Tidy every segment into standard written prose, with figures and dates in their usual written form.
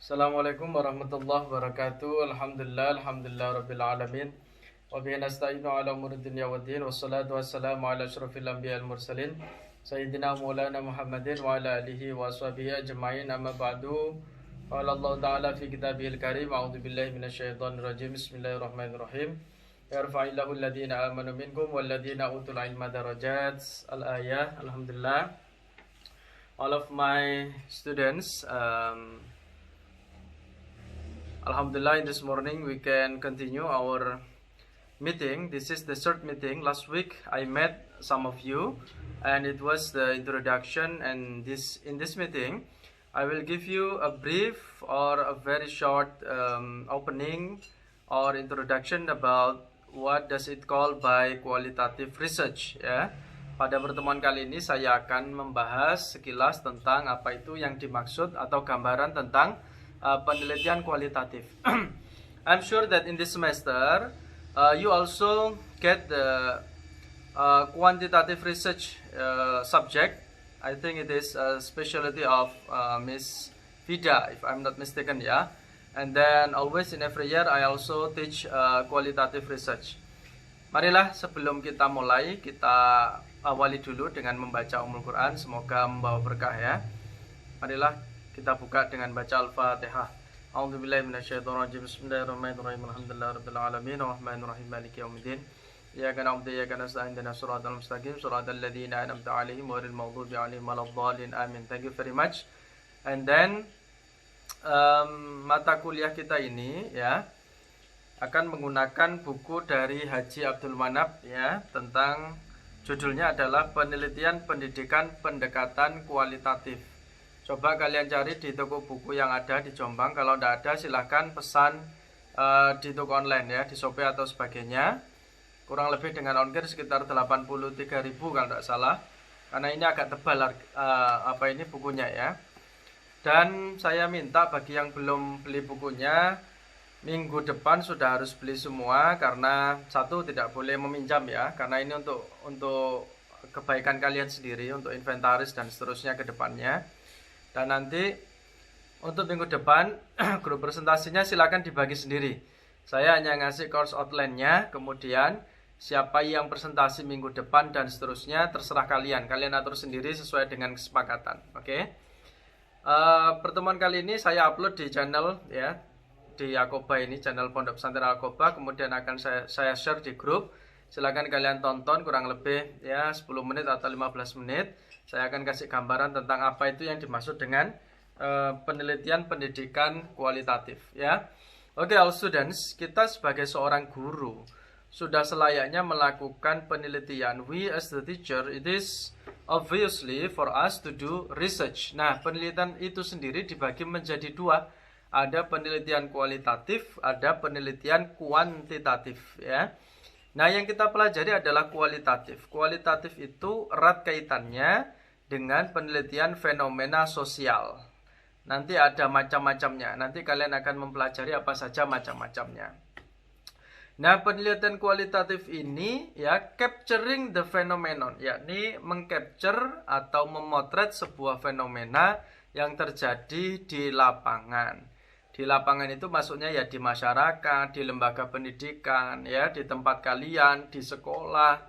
Assalamualaikum warahmatullahi wabarakatuh. Alhamdulillah rabbil alamin. Wa bihi nasta'inu ala umuri dunya waddin. Wassalatu wassalamu ala asyrafil anbiya'il mursalin sayyidina Maulana Muhammadin wa ala alihi wa ashabihi ajma'in. Amma ba'du. Qala Allah Ta'ala fi kitabihil karim. A'udzu billahi minasyaitonir rajim. Bismillahirrahmanirrahim. Yarfa'illahu alladhina amanu minkum walladhina utul ilma darajat. Al-ayah. Alhamdulillah. All of my students, Alhamdulillah, in this morning we can continue our meeting. This is the third meeting. Last week I met some of you and it was the introduction, and in this meeting I will give you a brief or a very short opening or introduction about what does it call by qualitative research, ya. Pada pertemuan kali ini saya akan membahas sekilas tentang apa itu yang dimaksud atau gambaran tentang penelitian kualitatif. I'm sure that in this semester you also get the quantitative research subject. I think it is a specialty of Miss Vida, if I'm not mistaken, yeah. And then always in every year I also teach qualitative research. Marilah sebelum kita mulai, kita awali dulu dengan membaca Ummul Quran. Semoga membawa berkah, ya. Marilah kita buka dengan baca Al-Fatihah. A'udzubillahi minasyaitonirrajim. Bismillahirrahmanirrahim. Alhamdulillahirabbil alamin. Arrahmanirrahim. Maliki yaumiddin. Iyyaka na'budu wa iyyaka nasta'in. Ihdinas siratal mustaqim. Shiratal ladzina an'amta 'alaihim ghairil maghdubi 'alaihim waladdallin. Amin. Thank you very much. And then mata kuliah kita ini, ya, akan menggunakan buku dari Haji Abdul Manap, ya, tentang judulnya adalah Penelitian Pendidikan Pendekatan Kualitatif. Coba kalian cari di toko buku yang ada di Jombang. Kalau tidak ada silahkan pesan di toko online, ya, di Shopee atau sebagainya. Kurang lebih dengan ongkir sekitar 83.000 kalau tidak salah. Karena ini agak tebal bukunya, ya. Dan saya minta bagi yang belum beli bukunya, minggu depan sudah harus beli semua, karena satu, tidak boleh meminjam, ya, karena ini untuk kebaikan kalian sendiri, untuk inventaris dan seterusnya ke depannya. Dan nanti untuk minggu depan grup presentasinya silakan dibagi sendiri. Saya hanya ngasih course outline-nya, kemudian siapa yang presentasi minggu depan dan seterusnya terserah kalian. Kalian atur sendiri sesuai dengan kesepakatan. Oke. Pertemuan kali ini saya upload di channel, ya, di Akoba ini, channel Pondok Pesantren Akoba. Kemudian akan saya share di grup. Silakan kalian tonton kurang lebih, ya, 10 menit atau 15 menit. Saya akan kasih gambaran tentang apa itu yang dimaksud dengan penelitian pendidikan kualitatif, ya. Oke, all students, kita sebagai seorang guru sudah selayaknya melakukan penelitian. We as the teacher, it is obviously for us to do research. Nah, penelitian itu sendiri dibagi menjadi dua. Ada penelitian kualitatif, ada penelitian kuantitatif, ya. Nah, yang kita pelajari adalah kualitatif. Kualitatif itu erat kaitannya dengan penelitian fenomena sosial. Nanti ada macam-macamnya. Nanti kalian akan mempelajari apa saja macam-macamnya. Nah, penelitian kualitatif ini, ya, capturing the phenomenon, yakni mengcapture atau memotret sebuah fenomena yang terjadi di lapangan. Di lapangan itu maksudnya ya di masyarakat, di lembaga pendidikan, ya, di tempat kalian, di sekolah,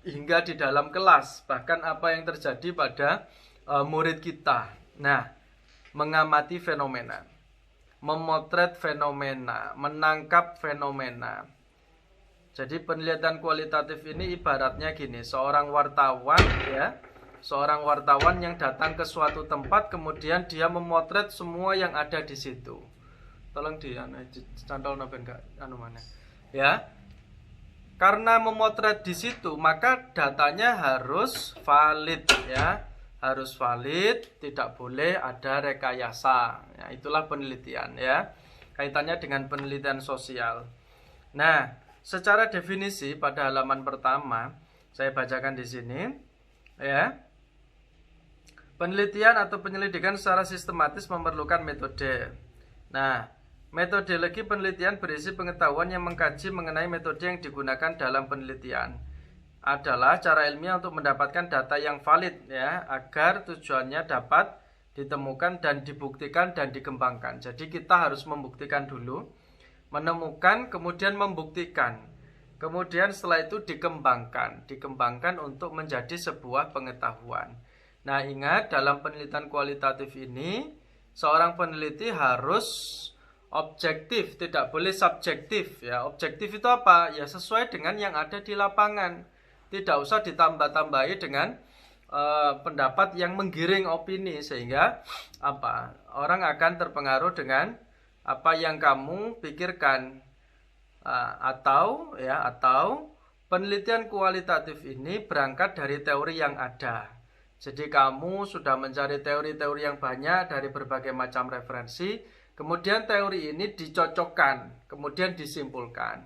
hingga di dalam kelas. Bahkan apa yang terjadi pada murid kita. Nah, mengamati fenomena, memotret fenomena, menangkap fenomena. Jadi penelitian kualitatif ini ibaratnya gini, seorang wartawan, ya, seorang wartawan yang datang ke suatu tempat, kemudian dia memotret semua yang ada di situ. Tolong dicantol ya. Karena memotret di situ, maka datanya harus valid, ya. Harus valid, tidak boleh ada rekayasa. Ya, itulah penelitian, ya. Kaitannya dengan penelitian sosial. Nah, secara definisi pada halaman pertama saya bacakan di sini, ya. Penelitian atau penyelidikan secara sistematis memerlukan metode. Nah, metodologi penelitian berisi pengetahuan yang mengkaji mengenai metode yang digunakan dalam penelitian. Adalah cara ilmiah untuk mendapatkan data yang valid, ya, agar tujuannya dapat ditemukan dan dibuktikan dan dikembangkan. Jadi kita harus membuktikan dulu, menemukan, kemudian membuktikan. Kemudian setelah itu dikembangkan untuk menjadi sebuah pengetahuan. Nah, ingat dalam penelitian kualitatif ini, seorang peneliti harus objektif, tidak boleh subjektif ya. Objektif itu apa? Ya sesuai dengan yang ada di lapangan. Tidak usah ditambah-tambahi dengan pendapat yang menggiring opini, sehingga orang akan terpengaruh dengan apa yang kamu pikirkan. Atau penelitian kualitatif ini berangkat dari teori yang ada. Jadi kamu sudah mencari teori-teori yang banyak dari berbagai macam referensi, kemudian teori ini dicocokkan, kemudian disimpulkan.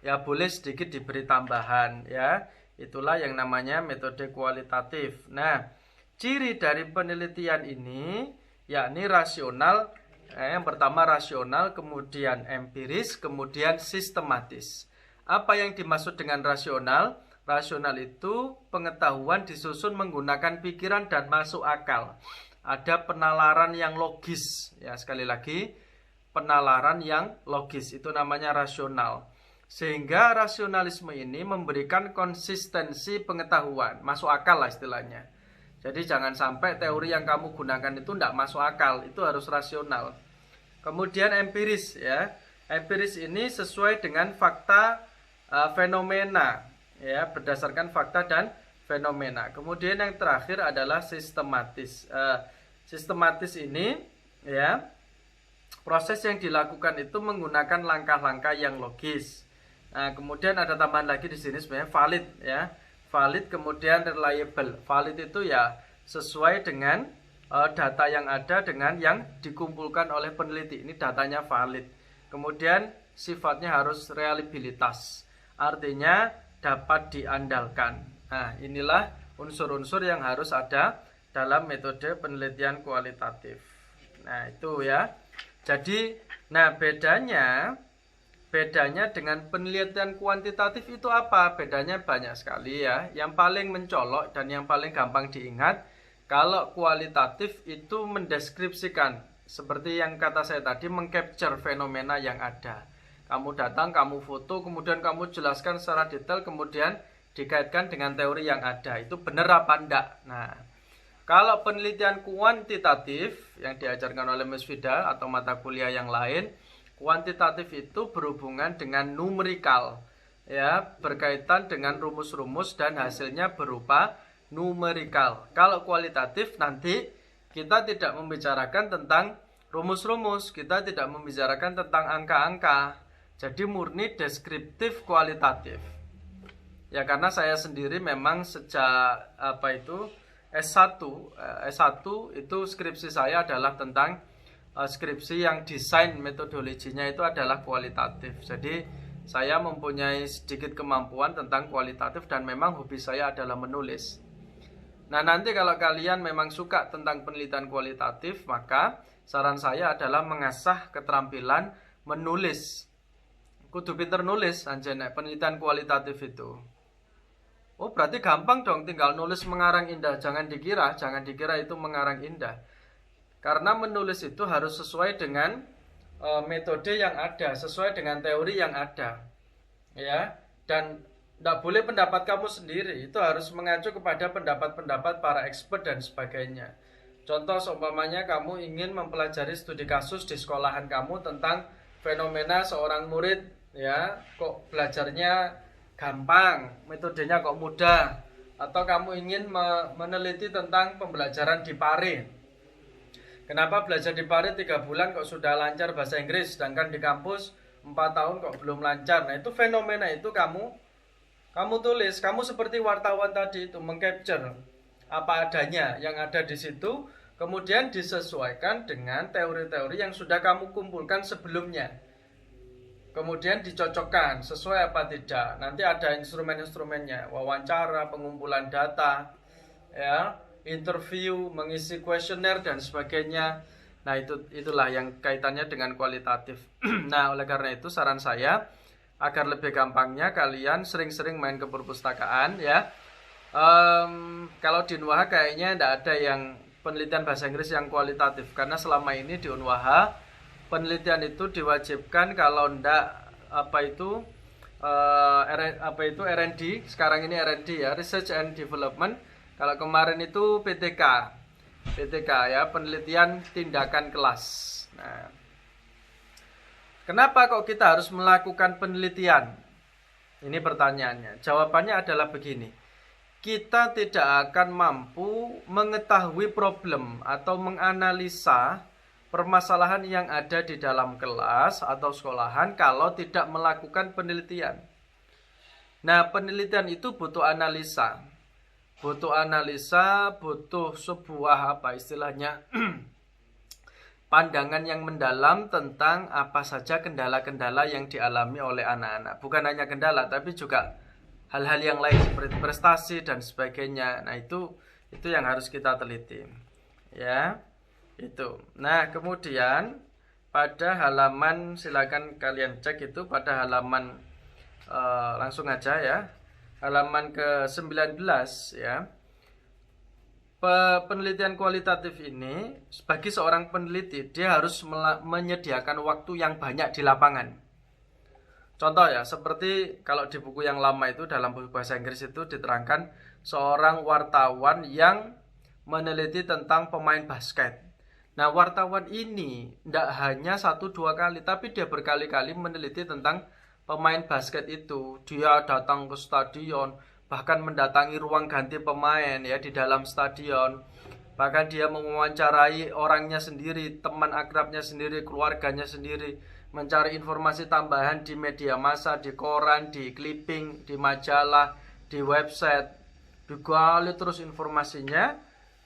Ya boleh sedikit diberi tambahan ya. Itulah yang namanya metode kualitatif. Nah, ciri dari penelitian ini yakni rasional. Yang pertama rasional, kemudian empiris, kemudian sistematis. Apa yang dimaksud dengan rasional? Rasional itu pengetahuan disusun menggunakan pikiran dan masuk akal. Ada penalaran yang logis. Ya, sekali lagi, penalaran yang logis itu namanya rasional. Sehingga rasionalisme ini memberikan konsistensi pengetahuan, masuk akal lah istilahnya. Jadi jangan sampai teori yang kamu gunakan itu tidak masuk akal, itu harus rasional. Kemudian empiris ya. Empiris ini sesuai dengan fakta fenomena ya, berdasarkan fakta dan fenomena. Kemudian yang terakhir adalah sistematis. Sistematis ini ya, proses yang dilakukan itu menggunakan langkah-langkah yang logis. Nah, kemudian ada tambahan lagi di sini sebenarnya valid ya. Valid kemudian reliable. Valid itu ya sesuai dengan data yang ada dengan yang dikumpulkan oleh peneliti. Ini datanya valid. Kemudian sifatnya harus reliabilitas. Artinya dapat diandalkan. Nah, inilah unsur-unsur yang harus ada dalam metode penelitian kualitatif. Nah, itu ya. Jadi, bedanya dengan penelitian kuantitatif itu apa? Bedanya banyak sekali ya. Yang paling mencolok dan yang paling gampang diingat, kalau kualitatif itu mendeskripsikan, seperti yang kata saya tadi, mengcapture fenomena yang ada. Kamu datang, kamu foto, kemudian kamu jelaskan secara detail, kemudian dikaitkan dengan teori yang ada. Itu benar apa enggak? Nah, kalau penelitian kuantitatif yang diajarkan oleh Ms. Fida atau mata kuliah yang lain, kuantitatif itu berhubungan dengan numerikal, ya, berkaitan dengan rumus-rumus dan hasilnya berupa numerikal. Kalau kualitatif nanti kita tidak membicarakan tentang rumus-rumus, kita tidak membicarakan tentang angka-angka. Jadi murni deskriptif kualitatif. Ya karena saya sendiri memang sejak S1 itu skripsi saya adalah tentang skripsi yang desain metodologinya itu adalah kualitatif. Jadi saya mempunyai sedikit kemampuan tentang kualitatif dan memang hobi saya adalah menulis. Nah, nanti kalau kalian memang suka tentang penelitian kualitatif, maka saran saya adalah mengasah keterampilan menulis. Kudu pinter nulis anjene penelitian kualitatif itu. Oh, berarti gampang dong, tinggal nulis mengarang indah. Jangan dikira itu mengarang indah. Karena menulis itu harus sesuai dengan metode yang ada, sesuai dengan teori yang ada. Ya, dan tidak boleh pendapat kamu sendiri, itu harus mengacu kepada pendapat-pendapat para expert dan sebagainya. Contoh seumpamanya kamu ingin mempelajari studi kasus di sekolahan kamu tentang fenomena seorang murid, ya, kok belajarnya gampang, metodenya kok mudah. Atau kamu ingin meneliti tentang pembelajaran di Pare. Kenapa belajar di Pare 3 bulan kok sudah lancar bahasa Inggris, sedangkan di kampus 4 tahun kok belum lancar. Nah, itu fenomena itu kamu tulis, kamu seperti wartawan tadi itu mengcapture apa adanya yang ada di situ, kemudian disesuaikan dengan teori-teori yang sudah kamu kumpulkan sebelumnya. Kemudian dicocokkan sesuai apa tidak. Nanti ada instrumen-instrumennya, wawancara, pengumpulan data, ya, interview, mengisi kuesioner dan sebagainya. Nah, itulah yang kaitannya dengan kualitatif. Nah, oleh karena itu saran saya agar lebih gampangnya kalian sering-sering main ke perpustakaan ya. Kalau di Nuaha kayaknya tidak ada yang penelitian bahasa Inggris yang kualitatif. Karena selama ini di Unwaha penelitian itu diwajibkan, kalau ndak R&D, sekarang ini R&D ya, Research and Development. Kalau kemarin itu PTK ya, penelitian tindakan kelas. Nah, kenapa kok kita harus melakukan penelitian? Ini pertanyaannya. Jawabannya adalah begini. Kita tidak akan mampu mengetahui problem atau menganalisa permasalahan yang ada di dalam kelas atau sekolahan kalau tidak melakukan penelitian. Nah, penelitian itu butuh analisa. Butuh sebuah pandangan yang mendalam tentang apa saja kendala-kendala yang dialami oleh anak-anak. Bukan hanya kendala, tapi juga hal-hal yang lain seperti prestasi dan sebagainya. Nah, itu yang harus kita teliti. Ya, itu. Nah, kemudian pada halaman, silakan kalian cek itu pada halaman langsung aja ya. Halaman ke-19 ya. Penelitian kualitatif ini, bagi seorang peneliti, dia harus menyediakan waktu yang banyak di lapangan. Contoh ya, seperti kalau di buku yang lama itu, dalam buku bahasa Inggris itu diterangkan seorang wartawan yang meneliti tentang pemain basket. Nah, wartawan ini tidak hanya 1-2 kali, tapi dia berkali-kali meneliti tentang pemain basket itu. Dia datang ke stadion, bahkan mendatangi ruang ganti pemain ya di dalam stadion. Bahkan dia mewawancarai orangnya sendiri, teman akrabnya sendiri, keluarganya sendiri, mencari informasi tambahan di media massa, di koran, di clipping, di majalah, di website. Digali terus informasinya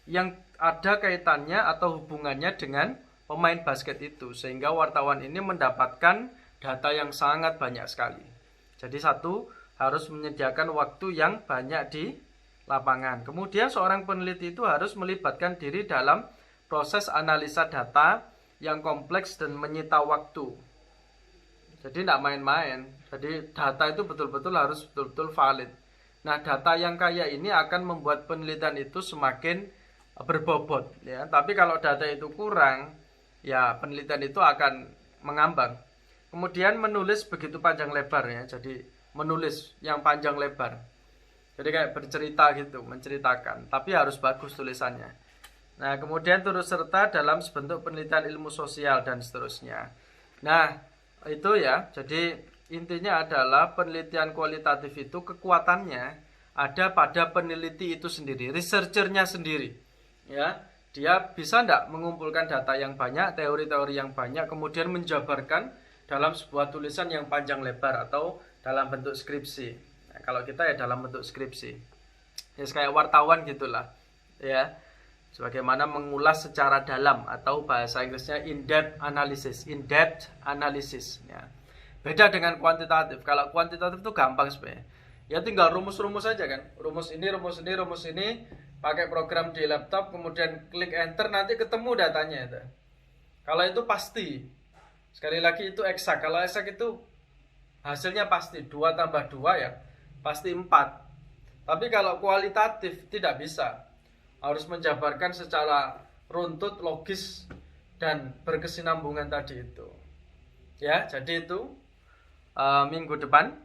yang ada kaitannya atau hubungannya dengan pemain basket itu, sehingga wartawan ini mendapatkan data yang sangat banyak sekali. Jadi harus menyediakan waktu yang banyak di lapangan. Kemudian seorang peneliti itu harus melibatkan diri dalam proses analisa data yang kompleks dan menyita waktu. Jadi tidak main-main. Jadi data itu betul-betul harus betul-betul valid. Nah, data yang kaya ini akan membuat penelitian itu semakin berbobot ya. Tapi kalau data itu kurang, ya penelitian itu akan mengambang. Kemudian menulis begitu panjang lebar ya. Jadi menulis yang panjang lebar. Jadi kayak bercerita gitu, menceritakan, tapi harus bagus tulisannya. Nah, kemudian turut serta dalam sebentuk penelitian ilmu sosial dan seterusnya. Nah, itu ya. Jadi intinya adalah penelitian kualitatif itu kekuatannya ada pada peneliti itu sendiri, researchernya sendiri. Ya, dia bisa enggak mengumpulkan data yang banyak, teori-teori yang banyak, kemudian menjabarkan dalam sebuah tulisan yang panjang lebar atau dalam bentuk skripsi. Nah, kalau kita ya dalam bentuk skripsi. Ya kayak wartawan gitulah. Ya. Sebagaimana mengulas secara dalam atau bahasa Inggrisnya in-depth analysis ya. Beda dengan kuantitatif. Kalau kuantitatif itu gampang sebenarnya. Ya tinggal rumus-rumus saja kan. Rumus ini, pakai program di laptop, kemudian klik enter, nanti ketemu datanya itu. Kalau itu pasti. Sekali lagi itu eksak. Kalau eksak itu hasilnya pasti 2 tambah 2 ya, pasti 4. Tapi kalau kualitatif tidak bisa. Harus menjabarkan secara runtut, logis, dan berkesinambungan tadi itu. Ya, jadi itu minggu depan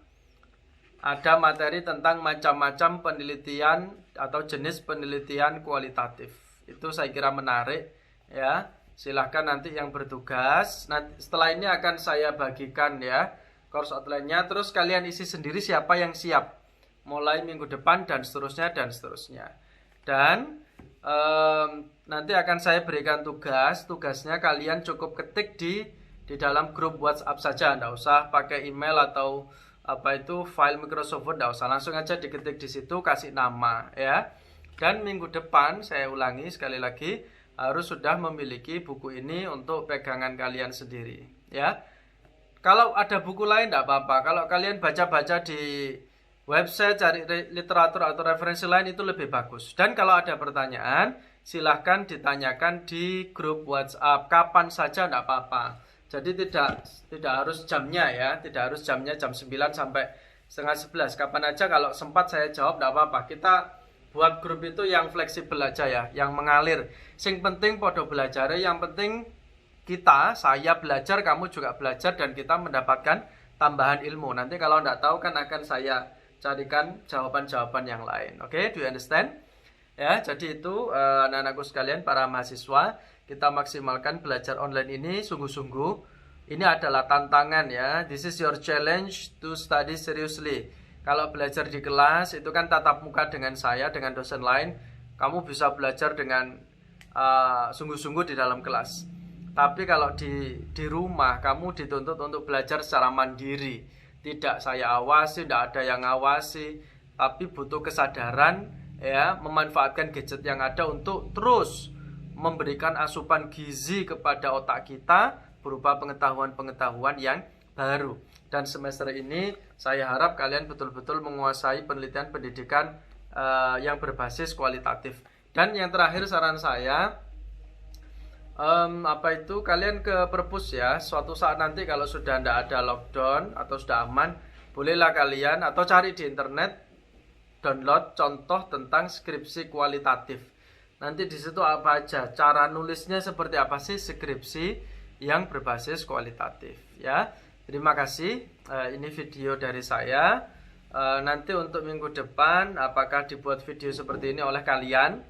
ada materi tentang macam-macam penelitian atau jenis penelitian kualitatif. Itu saya kira menarik ya. Silahkan nanti yang bertugas. Nanti setelah ini akan saya bagikan ya course outline-nya. Terus kalian isi sendiri siapa yang siap. Mulai minggu depan dan seterusnya dan seterusnya. Dan nanti akan saya berikan tugasnya kalian cukup ketik di dalam grup WhatsApp saja, enggak usah pakai email atau file Microsoft Word, enggak usah, langsung aja diketik di situ, kasih nama ya. Dan minggu depan saya ulangi sekali lagi, harus sudah memiliki buku ini untuk pegangan kalian sendiri ya. Kalau ada buku lain enggak apa-apa, kalau kalian baca-baca di website, cari literatur atau referensi lain itu lebih bagus. Dan kalau ada pertanyaan, silahkan ditanyakan di grup WhatsApp kapan saja, tidak apa-apa. Jadi tidak harus jamnya ya, tidak harus jamnya jam 9 sampai setengah 11. Kapan aja kalau sempat saya jawab, tidak apa-apa. Kita buat grup itu yang fleksibel aja ya, yang mengalir. Sing penting podo belajar, yang penting saya belajar, kamu juga belajar, dan kita mendapatkan tambahan ilmu. Nanti kalau nggak tahu kan akan saya carikan jawaban-jawaban yang lain. Oke, do you understand? Ya, jadi itu anak-anakku sekalian, para mahasiswa, kita maksimalkan belajar online ini sungguh-sungguh. Ini adalah tantangan ya. This is your challenge to study seriously. Kalau belajar di kelas itu kan tatap muka dengan saya, dengan dosen lain, kamu bisa belajar dengan sungguh-sungguh di dalam kelas. Tapi kalau di rumah kamu dituntut untuk belajar secara mandiri. Tidak saya awasi, tidak ada yang ngawasi, tapi butuh kesadaran ya, memanfaatkan gadget yang ada untuk terus memberikan asupan gizi kepada otak kita berupa pengetahuan-pengetahuan yang baru. Dan semester ini saya harap kalian betul-betul menguasai penelitian pendidikan yang berbasis kualitatif. Dan yang terakhir saran saya, kalian ke perpus ya. Suatu saat nanti kalau sudah tidak ada lockdown atau sudah aman, bolehlah kalian atau cari di internet, download contoh tentang skripsi kualitatif. Nanti di situ apa aja, cara nulisnya seperti apa sih skripsi yang berbasis kualitatif ya. Terima kasih. Ini video dari saya. Nanti untuk minggu depan apakah dibuat video seperti ini oleh kalian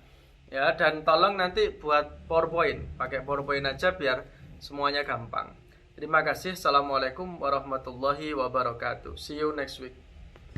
ya, dan tolong nanti buat PowerPoint, pakai PowerPoint aja biar semuanya gampang. Terima kasih. Assalamualaikum warahmatullahi wabarakatuh. See you next week.